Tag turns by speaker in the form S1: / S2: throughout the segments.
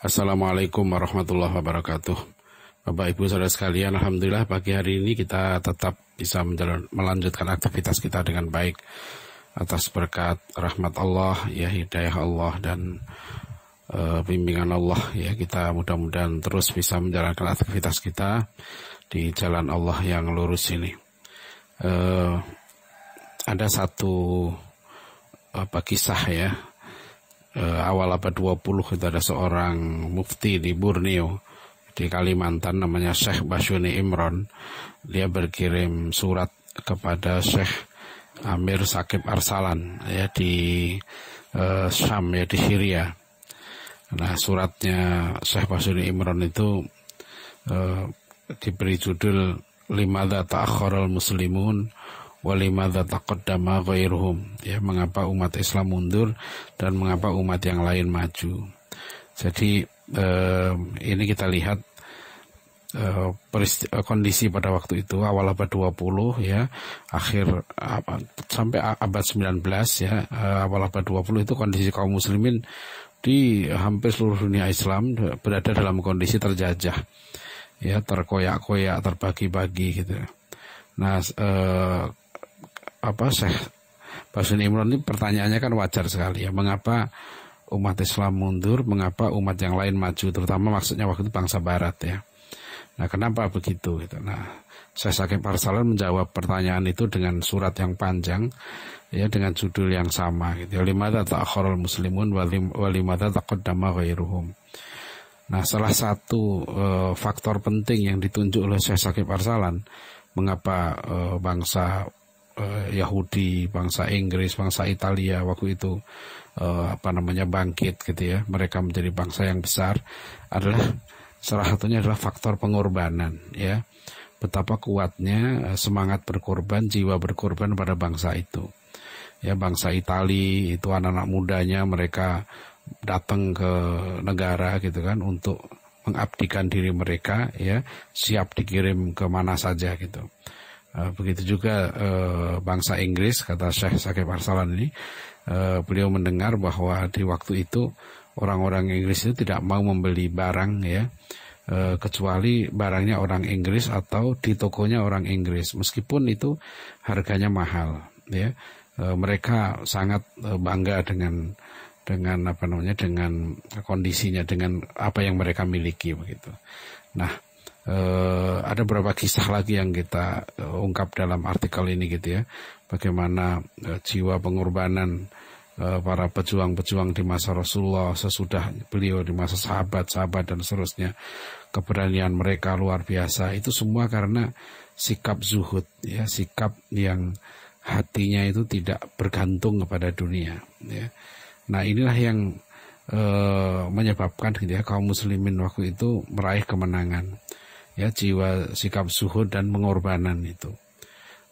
S1: Assalamualaikum warahmatullahi wabarakatuh. Bapak Ibu saudara sekalian, alhamdulillah pagi hari ini kita tetap bisa melanjutkan aktivitas kita dengan baik atas berkat rahmat Allah, ya, hidayah Allah dan bimbingan Allah, ya. Kita mudah-mudahan terus bisa menjalankan aktivitas kita di jalan Allah yang lurus ini. Ada satu kisah, ya. Awal abad 20 itu ada seorang mufti di Borneo di Kalimantan namanya Syekh Basyuni Imron. Dia berkirim surat kepada Syekh Amir Saqib Arsalan, ya, di Syam, ya, di Syria. Nah, suratnya Syekh Basyuni Imron itu diberi judul Limadza ta'akhkharal muslimun walimadza taqaddama ghairuhum, ya, mengapa umat Islam mundur dan mengapa umat yang lain maju. Jadi ini kita lihat kondisi pada waktu itu awal abad 20, ya, akhir sampai abad 19, ya, awal abad 20 itu kondisi kaum muslimin di hampir seluruh dunia Islam berada dalam kondisi terjajah, ya, terkoyak-koyak, terbagi-bagi gitu. Nah, Syekh Basyuni Imron ini pertanyaannya kan wajar sekali, ya, mengapa umat Islam mundur, mengapa umat yang lain maju, terutama maksudnya waktu itu bangsa Barat, ya. Nah, kenapa begitu gitu. Nah, Syekh Saqib Arsalan menjawab pertanyaan itu dengan surat yang panjang, ya, dengan judul yang sama gitu. Limadza ta'akhkharal muslimun walimadza taqaddama ghairuhum. Nah, salah satu faktor penting yang ditunjuk oleh Syekh Saqib Arsalan mengapa bangsa Yahudi, bangsa Inggris, bangsa Italia waktu itu bangkit gitu, ya, mereka menjadi bangsa yang besar, adalah salah satunya adalah faktor pengorbanan, ya. Betapa kuatnya semangat berkorban, jiwa berkorban pada bangsa itu. Ya, bangsa Italia itu anak-anak mudanya mereka datang ke negara gitu kan untuk mengabdikan diri mereka, ya, siap dikirim ke mana saja gitu. Begitu juga bangsa Inggris, kata Syekh Saqib Arsalan ini, beliau mendengar bahwa di waktu itu orang-orang Inggris itu tidak mau membeli barang, ya, kecuali barangnya orang Inggris atau di tokonya orang Inggris, meskipun itu harganya mahal, ya. Mereka sangat bangga dengan kondisinya, dengan apa yang mereka miliki begitu. Nah, ada beberapa kisah lagi yang kita ungkap dalam artikel ini gitu, ya, bagaimana jiwa pengorbanan para pejuang-pejuang di masa Rasulullah, sesudah beliau, di masa sahabat-sahabat dan seterusnya, keberanian mereka luar biasa. Itu semua karena sikap zuhud, ya, sikap yang hatinya itu tidak bergantung kepada dunia, ya. Nah, inilah yang menyebabkan gitu, ya, kaum muslimin waktu itu meraih kemenangan, ya, jiwa sikap zuhud dan pengorbanan itu.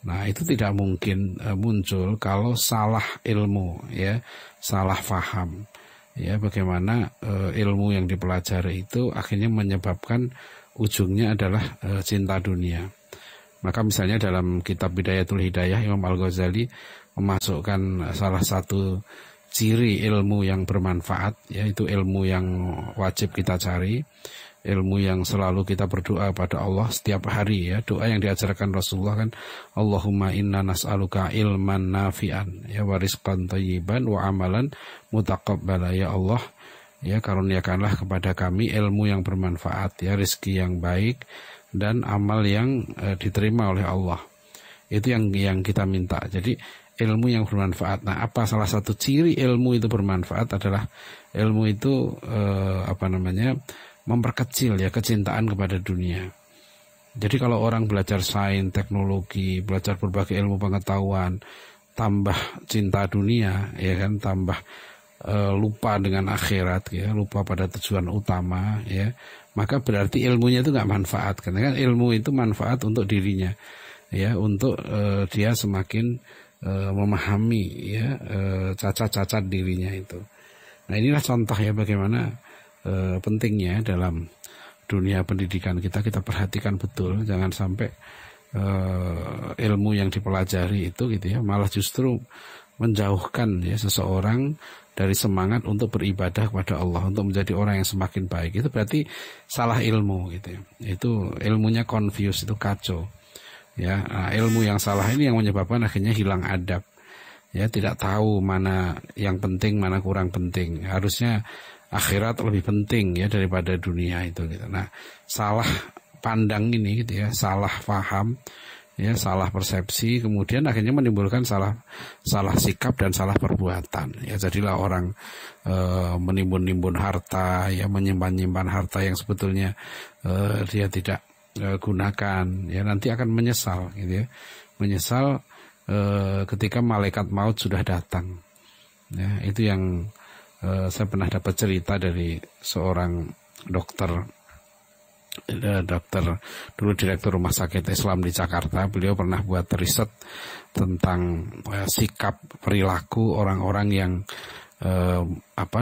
S1: Nah, itu tidak mungkin muncul kalau salah ilmu, ya, salah faham, ya, bagaimana ilmu yang dipelajari itu akhirnya menyebabkan ujungnya adalah cinta dunia. Maka misalnya dalam kitab Bidayatul Hidayah, Imam Al-Ghazali memasukkan salah satu ciri ilmu yang bermanfaat, yaitu ilmu yang wajib kita cari, ilmu yang selalu kita berdoa pada Allah setiap hari, ya. Doa yang diajarkan Rasulullah kan, Allahumma inna nas'aluka ilman nafi'an, ya, wa rizqan thayyiban wa amalan mutaqabbala, ya Allah, ya, karuniakanlah kepada kami ilmu yang bermanfaat, ya, rezeki yang baik dan amal yang diterima oleh Allah. Itu yang kita minta. Jadi ilmu yang bermanfaat. Nah, apa salah satu ciri ilmu itu bermanfaat adalah ilmu itu memperkecil, ya, kecintaan kepada dunia. Jadi kalau orang belajar sains, teknologi, belajar berbagai ilmu pengetahuan, tambah cinta dunia, ya kan, tambah lupa dengan akhirat, ya, lupa pada tujuan utama, ya, maka berarti ilmunya itu nggak manfaat, karena kan ilmu itu manfaat untuk dirinya, ya, untuk dia semakin memahami, ya, cacat-cacat dirinya itu. Nah, inilah contoh, ya, bagaimana pentingnya dalam dunia pendidikan kita perhatikan betul, jangan sampai ilmu yang dipelajari itu gitu, ya, malah justru menjauhkan, ya, seseorang dari semangat untuk beribadah kepada Allah, untuk menjadi orang yang semakin baik. Itu berarti salah ilmu gitu ya. Itu ilmunya confused, itu kacau. Ya, ilmu yang salah ini yang menyebabkan akhirnya hilang adab. Ya, tidak tahu mana yang penting, mana kurang penting. Harusnya akhirat lebih penting ya daripada dunia itu gitu. Nah, salah pandang ini gitu ya, salah paham, ya, salah persepsi, kemudian akhirnya menimbulkan salah sikap dan salah perbuatan. Ya, jadilah orang menimbun-nimbun harta, ya, menyimpan-nyimpan harta yang sebetulnya dia tidak gunakan. Ya, nanti akan menyesal, gitu ya, menyesal ketika malaikat maut sudah datang. Ya, itu yang saya pernah dapat cerita dari seorang dokter dulu direktur rumah sakit Islam di Jakarta. Beliau pernah buat riset tentang sikap perilaku orang-orang yang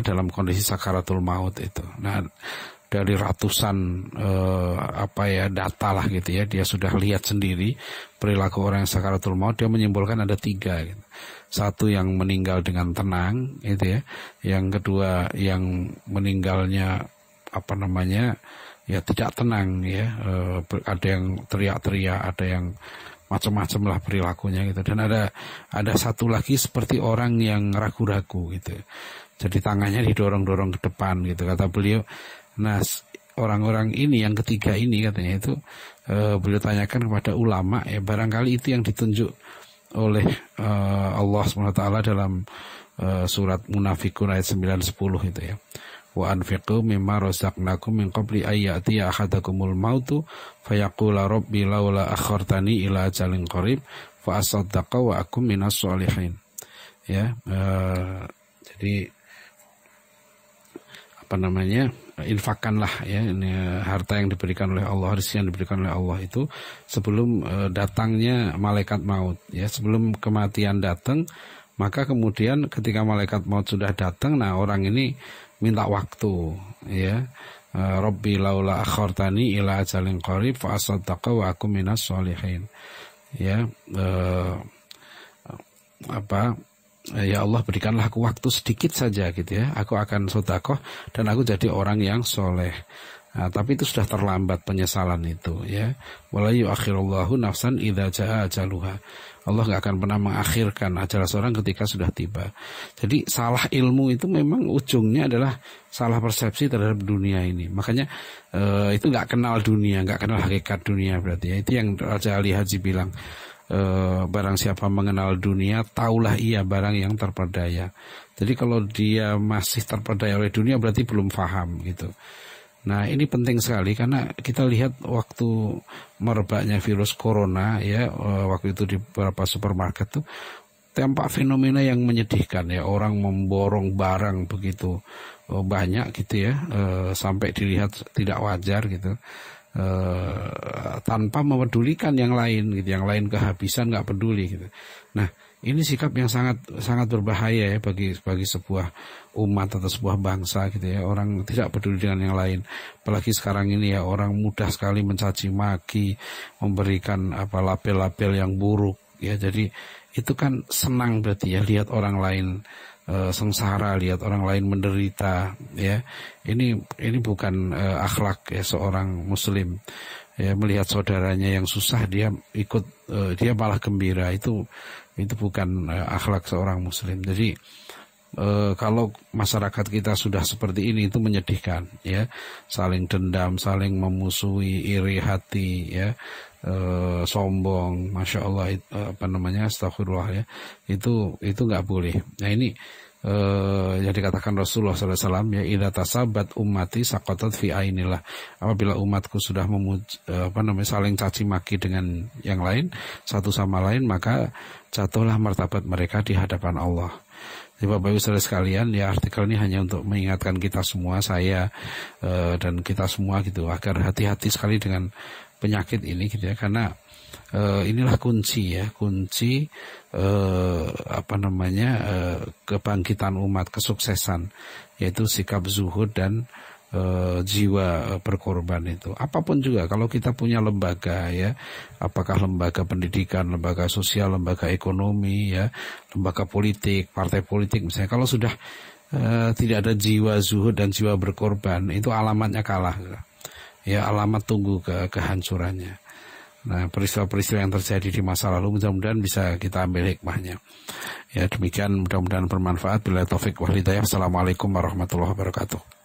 S1: dalam kondisi sakaratul maut itu. Nah, dari ratusan data lah gitu ya, dia sudah lihat sendiri perilaku orang yang sakaratul maut. Dia menyimpulkan ada 3 gitu. Satu yang meninggal dengan tenang gitu ya, yang kedua yang meninggalnya ya tidak tenang ya, ada yang teriak-teriak, ada yang macam-macam lah perilakunya gitu, dan ada satu lagi seperti orang yang ragu-ragu gitu, jadi tangannya didorong-dorong ke depan gitu kata beliau. Nah, orang-orang ini yang ketiga ini katanya itu beliau tanyakan kepada ulama, ya barangkali itu yang ditunjuk oleh Allah SWT dalam surat Munafikun ayat 9-10 itu ya. Wa anfiqu mimma razaqnakum min qabli ayyatiya ahadakumul mautu fayaqula rabbi laula akhartani ila ajalin qarib fa asaddaqa wa akum minas sholihin. Ya, jadi infakkanlah ya, ini harta yang diberikan oleh Allah, rezeki yang diberikan oleh Allah itu sebelum datangnya malaikat maut ya, sebelum kematian datang. Maka kemudian ketika malaikat maut sudah datang, nah orang ini minta waktu ya, Rabbi laula akhartani ila ajalin qarib fa asaddaqa wa akum minas sholihin. Ya, ya Allah, berikanlah aku waktu sedikit saja gitu ya, aku akan sedekah dan aku jadi orang yang soleh. Nah, tapi itu sudah terlambat penyesalan itu ya. Wala yu'akhirullahu nafsan idza jaa ajaluha. Allah nggak akan pernah mengakhirkan ajal seorang ketika sudah tiba. Jadi salah ilmu itu memang ujungnya adalah salah persepsi terhadap dunia ini. Makanya itu nggak kenal dunia, nggak kenal hakikat dunia berarti ya. Itu yang Raja Ali Haji bilang, barang siapa mengenal dunia, taulah ia barang yang terperdaya. Jadi kalau dia masih terperdaya oleh dunia berarti belum paham gitu. Nah, ini penting sekali karena kita lihat waktu merebaknya virus corona ya, waktu itu di beberapa supermarket tuh tampak fenomena yang menyedihkan ya, orang memborong barang begitu banyak gitu ya, sampai dilihat tidak wajar gitu, tanpa memedulikan yang lain gitu, yang lain kehabisan nggak peduli gitu. Nah, ini sikap yang sangat sangat berbahaya ya bagi sebuah umat atau sebuah bangsa gitu ya. Orang tidak peduli dengan yang lain. Apalagi sekarang ini ya, orang mudah sekali mencaci maki, memberikan label-label yang buruk ya. Jadi itu kan senang berarti ya, lihat orang lain sengsara, lihat orang lain menderita ya. Ini bukan akhlak ya seorang muslim. Ya, melihat saudaranya yang susah dia ikut, dia malah gembira, itu bukan akhlak seorang muslim. Jadi kalau masyarakat kita sudah seperti ini itu menyedihkan ya, saling dendam, saling memusuhi, iri hati ya, sombong, masya Allah, astagfirullah ya, itu nggak boleh. Nah, ini yang dikatakan Rasulullah SAW ya, idza tasabat ummati saqatat fi ainillah. Apabila umatku sudah saling caci maki dengan yang lain, satu sama lain, maka jatuhlah martabat mereka di hadapan Allah. Jadi Bapak Ibu saudara sekalian, ya artikel ini hanya untuk mengingatkan kita semua, saya dan kita semua gitu, agar hati-hati sekali dengan penyakit ini gitu ya, karena inilah kunci kebangkitan umat, kesuksesan, yaitu sikap zuhud dan jiwa berkorban itu. Apapun juga, kalau kita punya lembaga ya, apakah lembaga pendidikan, lembaga sosial, lembaga ekonomi ya, lembaga politik, partai politik misalnya, kalau sudah tidak ada jiwa zuhud dan jiwa berkorban, itu alamatnya kalah. Ya, alamat tunggu kehancurannya. Nah, peristiwa-peristiwa yang terjadi di masa lalu mudah-mudahan bisa kita ambil hikmahnya. Ya, demikian, mudah-mudahan bermanfaat. Bila taufik wal hidayah. Assalamualaikum warahmatullahi wabarakatuh.